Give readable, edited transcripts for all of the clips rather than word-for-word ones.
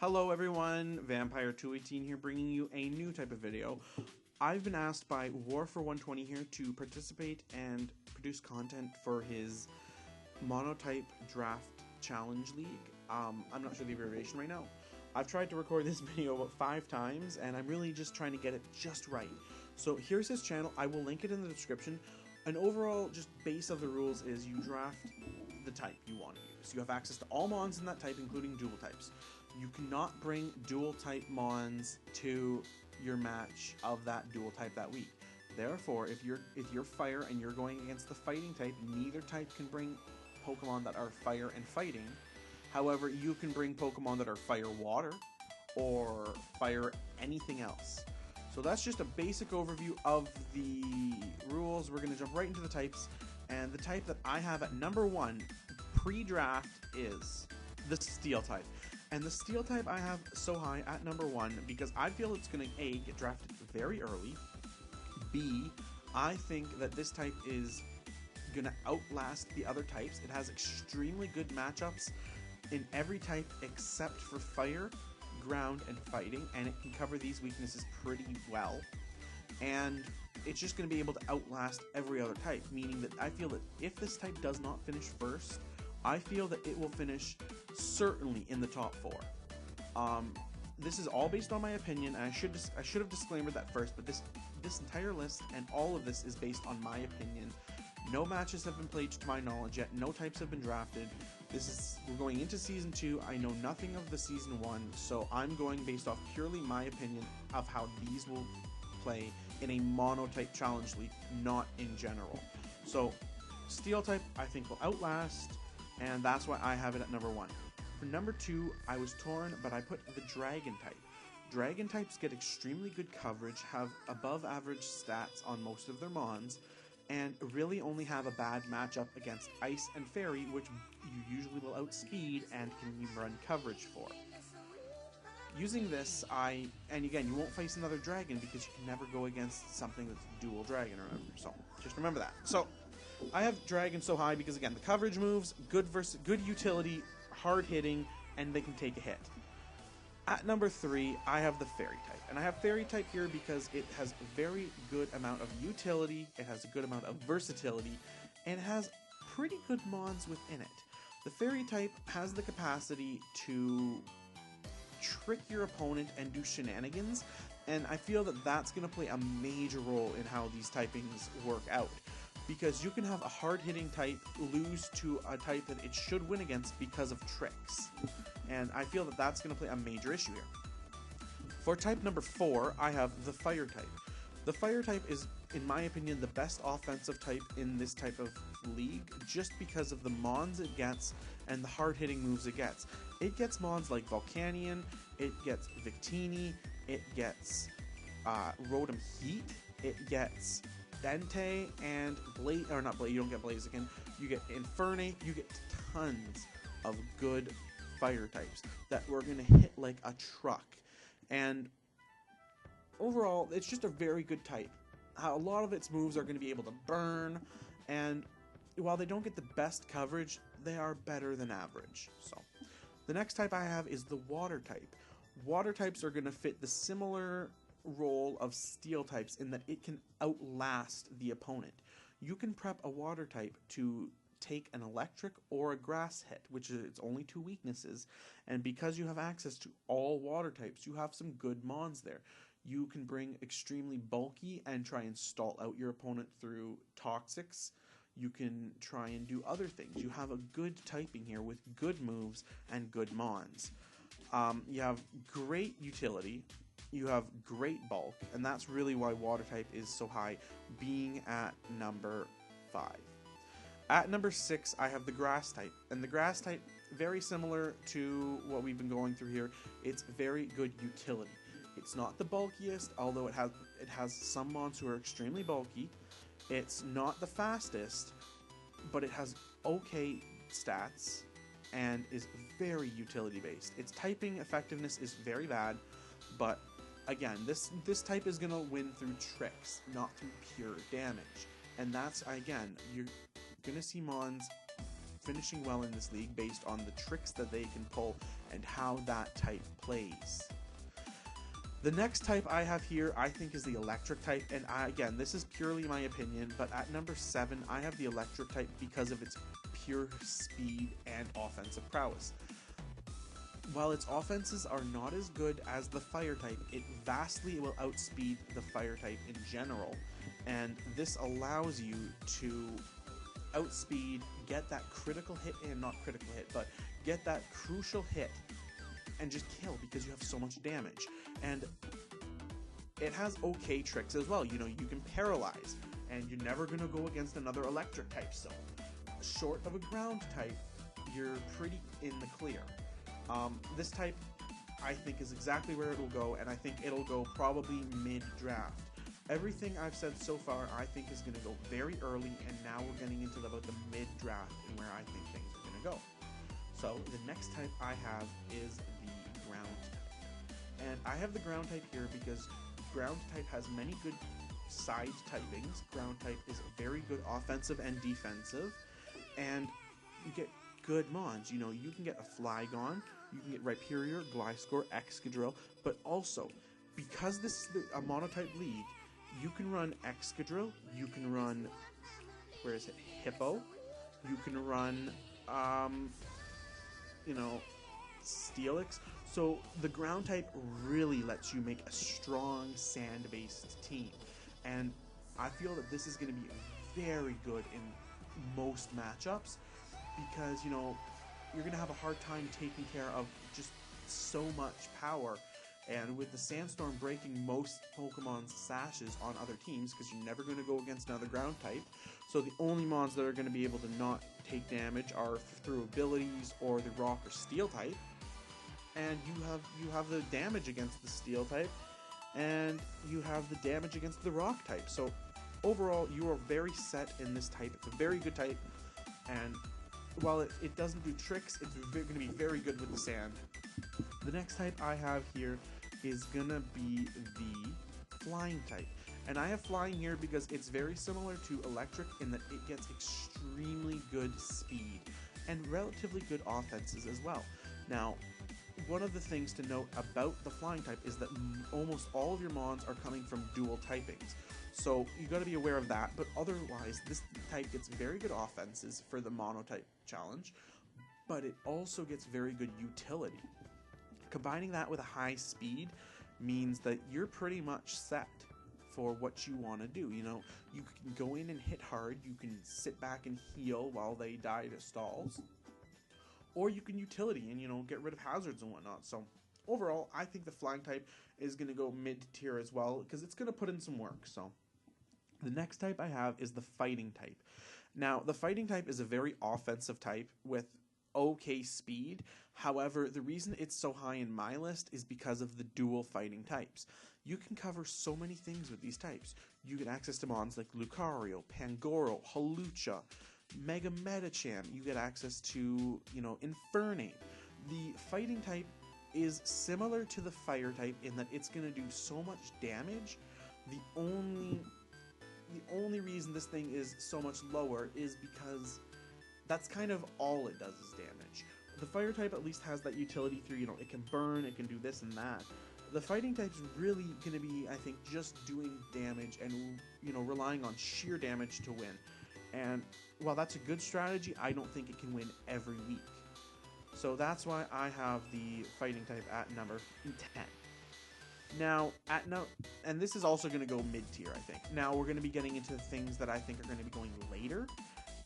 Hello everyone, Vampire218 here bringing you a new type of video. I've been asked by War for 120 here to participate and produce content for his monotype draft challenge league. I'm not sure the abbreviation right now. I've tried to record this video about 5 times and I'm really just trying to get it just right. So here's his channel, I will link it in the description. An overall just base of the rules is you draft the type you want to use. You have access to all mons in that type, including dual types. You cannot bring dual type mons to your match of that dual type that week. Therefore, if you're fire and you're going against the fighting type, neither type can bring Pokemon that are fire and fighting. However, you can bring Pokemon that are fire water or fire anything else. So that's just a basic overview of the rules. We're going to jump right into the types, and the type that I have at number 1 pre-draft is the Steel type. And the Steel type I have so high at number 1 because I feel it's going to A, get drafted very early, B, I think that this type is going to outlast the other types. It has extremely good matchups in every type except for fire, ground, and fighting, and it can cover these weaknesses pretty well. And it's just going to be able to outlast every other type, meaning that I feel that if this type does not finish first, I feel that it will finish certainly in the top 4. This is all based on my opinion, and I should have disclaimed that first, but this entire list and all of this is based on my opinion. No matches have been played to my knowledge yet, no types have been drafted. We're going into Season 2, I know nothing of the Season 1, so I'm going based off purely my opinion of how these will play in a monotype challenge league, not in general. So, Steel type I think will outlast, and that's why I have it at number 1. For number 2, I was torn, but I put the Dragon type. Dragon types get extremely good coverage, have above average stats on most of their mons, and really only have a bad matchup against Ice and Fairy, which you usually will outspeed and can run coverage for. Using this, and again, you won't face another dragon because you can never go against something that's dual dragon, remember, so just remember that. So, I have Dragon so high because, again, the coverage moves, good utility, hard hitting, and they can take a hit. At number 3, I have the Fairy type. And I have Fairy type here because it has a very good amount of utility, it has a good amount of versatility, and it has pretty good mons within it. The Fairy type has the capacity to trick your opponent and do shenanigans, and I feel that that's going to play a major role in how these typings work out. Because you can have a hard-hitting type lose to a type that it should win against because of tricks. And I feel that that's going to play a major issue here. For type number 4, I have the Fire type. The Fire type is, in my opinion, the best offensive type in this type of league, just because of the mons it gets and the hard-hitting moves it gets. It gets mons like Volcanion, it gets Victini, it gets Rotom Heat, it gets Dente and Blaze, or not Blaze, you don't get Blaziken, you get Infernape, you get tons of good fire types that we're going to hit like a truck. And overall, it's just a very good type. A lot of its moves are going to be able to burn, and while they don't get the best coverage, they are better than average. So, the next type I have is the Water type. Water types are going to fit the similar role of Steel types in that it can outlast the opponent. You can prep a Water type to take an electric or a grass hit, which is its only 2 weaknesses, and because you have access to all water types, you have some good mons there. You can bring extremely bulky and try and stall out your opponent through toxics. You can try and do other things. You have a good typing here with good moves and good mons. You have great utility, you have great bulk, and that's really why Water type is so high, being at number 5. At number 6, I have the Grass type, and the Grass type, very similar to what we've been going through here, it's very good utility. It's not the bulkiest, although it has some mons who are extremely bulky. It's not the fastest, but it has okay stats and is very utility based. Its typing effectiveness is very bad, but again, this type is going to win through tricks, not through pure damage. And that's, again, you're going to see mons finishing well in this league based on the tricks that they can pull and how that type plays. The next type I have here, I think, is the electric type, and again, this is purely my opinion, but at number 7, I have the electric type because of its pure speed and offensive prowess. While its offenses are not as good as the fire type, it vastly will outspeed the fire type in general, and this allows you to outspeed, get that critical hit in, not critical hit, but get that crucial hit and just kill because you have so much damage. And it has okay tricks as well. You know, you can paralyze, and you're never going to go against another electric type, so short of a ground type, you're pretty in the clear. This type, I think, is exactly where it will go, and I think it'll go probably mid-draft. Everything I've said so far, I think, is going to go very early, and now we're getting into about the mid-draft and where I think things are going to go. So the next type I have is the ground type. And I have the ground type here because ground type has many good side typings. Ground type is very good offensive and defensive, and you get good mons. You know, you can get a Flygon, you can get Rhyperior, Gliscor, Excadrill, but also, because this is a monotype league, you can run Excadrill, you can run, where is it, Hippo, you can run, you know, Steelix. So the ground type really lets you make a strong sand-based team, and I feel that this is going to be very good in most matchups because, you know, you're going to have a hard time taking care of just so much power. And with the Sandstorm breaking most Pokemon's sashes on other teams, because you're never going to go against another ground type, so the only mons that are going to be able to not take damage are through abilities or the rock or steel type. And you have the damage against the steel type, and you have the damage against the rock type. So overall, you are very set in this type. It's a very good type, and while it doesn't do tricks, it's going to be very good with the sand. The next type I have here is going to be the flying type. And I have flying here because it's very similar to electric in that it gets extremely good speed and relatively good offenses as well. Now, one of the things to note about the flying type is that almost all of your mons are coming from dual typings. So you got to be aware of that, but otherwise this type gets very good offenses for the monotype challenge, but it also gets very good utility. Combining that with a high speed means that you're pretty much set for what you want to do. You know, you can go in and hit hard, you can sit back and heal while they die to stalls, or you can utility and, you know, get rid of hazards and whatnot. So overall, I think the flying type is going to go mid-tier as well because it's going to put in some work. So the next type I have is the fighting type. Now, the fighting type is a very offensive type with okay speed. However, the reason it's so high in my list is because of the dual fighting types. You can cover so many things with these types. You get access to mons like Lucario, Pangoro, Hawlucha, Mega Metachan. You get access to, you know, Infernape. The fighting type is similar to the fire type in that it's going to do so much damage. The only reason this thing is so much lower is because that's kind of all it does is damage. The fire type at least has that utility through, you know, it can burn, it can do this and that. The fighting type's really going to be, I think, just doing damage and, you know, relying on sheer damage to win. And while that's a good strategy, I don't think it can win every week. So that's why I have the fighting type at number 10. Now, and this is also going to go mid-tier, I think. Now, we're going to be getting into things that I think are going to be going later.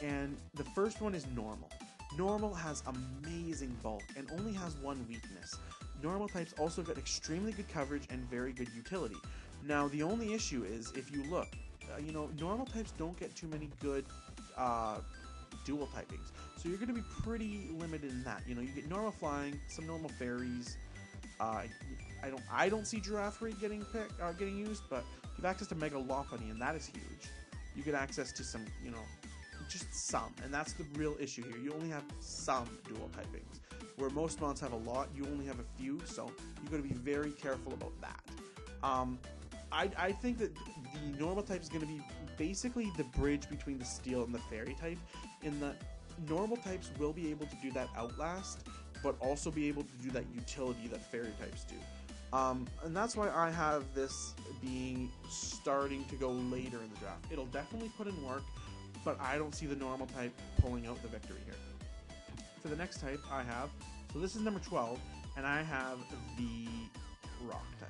And the first one is Normal. Normal has amazing bulk and only has one weakness. Normal types also get extremely good coverage and very good utility. Now, the only issue is, if you look, you know, normal types don't get too many good dual typings. So you're going to be pretty limited in that. You know, you get normal flying, some normal fairies. I don't see Giraffe getting used, but you have access to Mega Lopunny, and that is huge. You get access to some, you know, just some, and that's the real issue here. You only have some dual typings, where most mons have a lot. You only have a few, so you got to be very careful about that. I think that the normal type is going to be basically the bridge between the steel and the fairy type, in that normal types will be able to do that Outlast, but also be able to do that utility that fairy types do. And that's why I have this being starting to go later in the draft. It'll definitely put in work, but I don't see the normal type pulling out the victory here. For the next type I have, so this is number 12, and I have the rock type.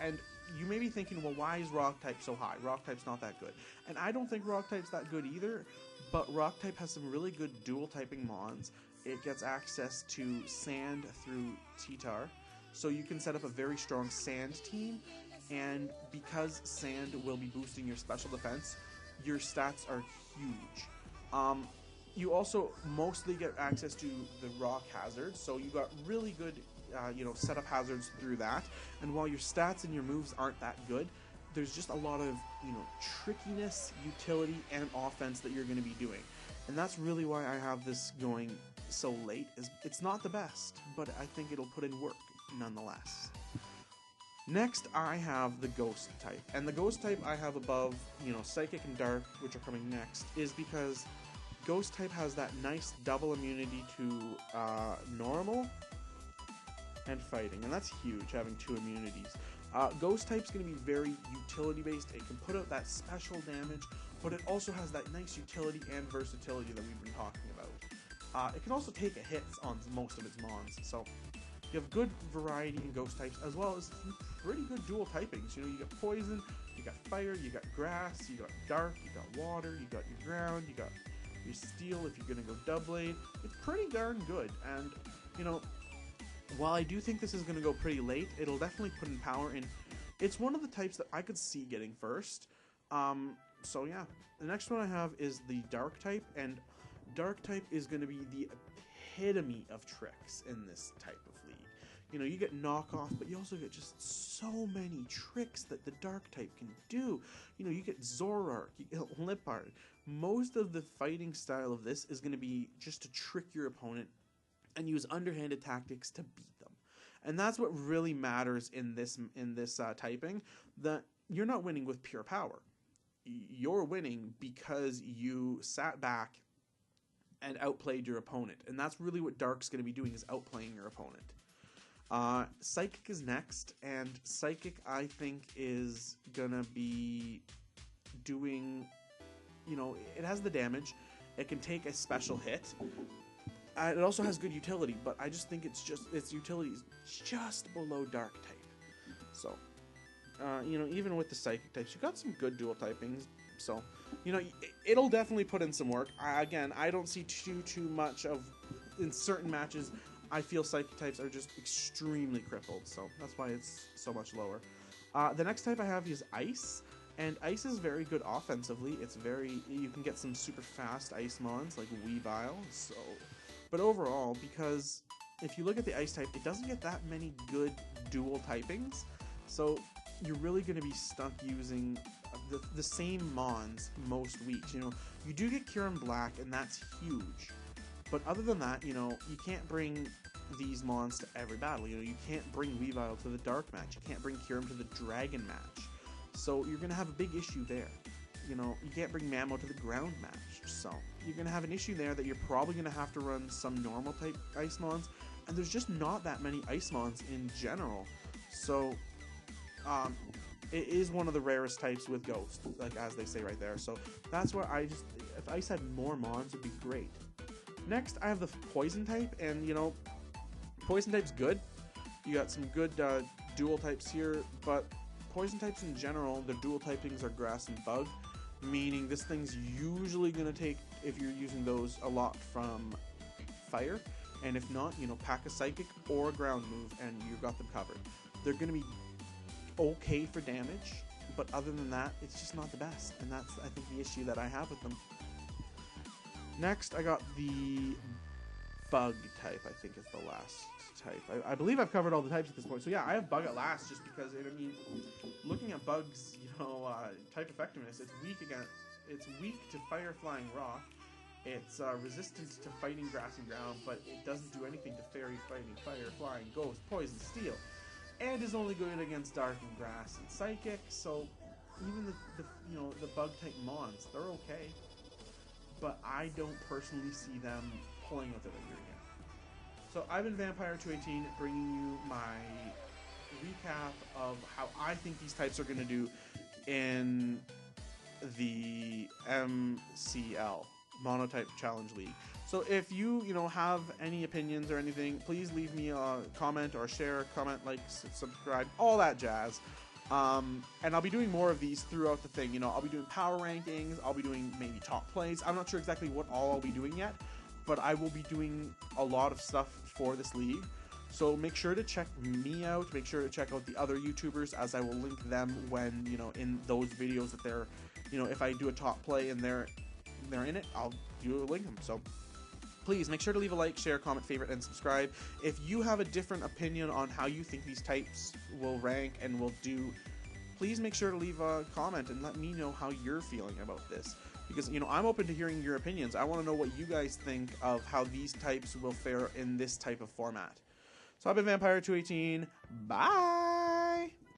And you may be thinking, well, why is rock type so high? Rock type's not that good. And I don't think rock type's that good either, but rock type has some really good dual typing mons. It gets access to sand through T-Tar, so you can set up a very strong sand team, and because sand will be boosting your special defense, your stats are huge. You also mostly get access to the rock hazards, so you got really good setup hazards through that, and while your stats and your moves aren't that good, there's just a lot of trickiness, utility, and offense that you're going to be doing. And that's really why I have this going so late. It's not the best, but I think it'll put in work nonetheless. Next, I have the Ghost type. And the Ghost type I have above, Psychic and Dark, which are coming next, is because Ghost type has that nice double immunity to normal and fighting. And that's huge, having 2 immunities. Ghost type's going to be very utility-based. It can put out that special damage, but it also has that nice utility and versatility that we've been talking about. It can also take a hit on most of its mons, so you have good variety in Ghost types, as well as pretty good dual typings. You got Poison, you got Fire, you got Grass, you got Dark, you got Water, you got your Ground, you got your Steel if you're going to go Doublade. It's pretty darn good, and, while I do think this is going to go pretty late, it'll definitely put in power, and it's one of the types that I could see getting first. So yeah, the next one I have is the Dark type, and Dark type is going to be the epitome of tricks in this type of league. You get knockoff, but you also get just so many tricks that the Dark type can do. You get Zorark, you get Lippard. Most of the fighting style of this is going to be just to trick your opponent and use underhanded tactics to beat them. And that's what really matters in this typing, that you're not winning with pure power. You're winning because you sat back and outplayed your opponent. And that's really what Dark's going to be doing, is outplaying your opponent. Psychic is next, and Psychic, I think, is going to be doing, it has the damage. It can take a special hit. It also has good utility, but I just think its utility is just below Dark type. So, even with the Psychic types, you got some good dual typings. So, it'll definitely put in some work. Again, I don't see too much of, in certain matches, I feel Psychic types are just extremely crippled. So that's why it's so much lower. The next type I have is Ice. And Ice is very good offensively. You can get some super fast Ice mons like Weavile. But overall, because if you look at the Ice type, it doesn't get that many good dual typings, so you're really going to be stuck using the same mons most weeks. You do get Kyurem Black, and that's huge, but other than that, you can't bring these mons to every battle. You can't bring Weavile to the Dark match, you can't bring Kyurem to the Dragon match, so you're going to have a big issue there. You can't bring Mamo to the Ground match, so you're going to have an issue there that you're probably going to have to run some normal type Ice mons, and there's just not that many Ice mons in general, so it is one of the rarest types with Ghost, like as they say right there, so that's why if Ice had more mons, it'd be great. Next, I have the Poison type, and Poison type's good. You got some good dual types here, but Poison types in general, their dual typings are Grass and Bug, meaning this thing's usually going to take, if you're using those, a lot from Fire, and if not, pack a Psychic or a Ground move, and you've got them covered. They're going to be okay for damage, but other than that, it's just not the best, and that's, I think, the issue that I have with them. Next, I got the Bug type, I think is the last type. I believe I've covered all the types at this point. So yeah, I have Bug at last just because, looking at Bug's, type effectiveness, it's weak to Fire, Flying, Rock. It's resistant to Fighting, Grass, and Ground, but it doesn't do anything to Fairy, Fighting, Fire, Flying, Ghost, Poison, Steel. And is only good against Dark and Grass and Psychic, so even the Bug type mons, they're okay. But I don't personally see them pulling out the victory here. So I've been Vampire 218 bringing you my recap of how I think these types are going to do in the MCL, Monotype Challenge League. So if you have any opinions or anything, please leave me a comment or share, comment, like, subscribe, all that jazz. And I'll be doing more of these throughout the thing. I'll be doing power rankings, I'll be doing maybe top plays. I'm not sure exactly what all I'll be doing yet, but I will be doing a lot of stuff for this league. So make sure to check me out, make sure to check out the other YouTubers, as I will link them when, in those videos that they're, if I do a top play and they're in it, I'll link them. So please make sure to leave a like, share, comment, favorite, and subscribe. If you have a different opinion on how you think these types will rank and will do, please make sure to leave a comment and let me know how you're feeling about this. Because, I'm open to hearing your opinions. I want to know what you guys think of how these types will fare in this type of format. So I've been Vampire 218. Bye!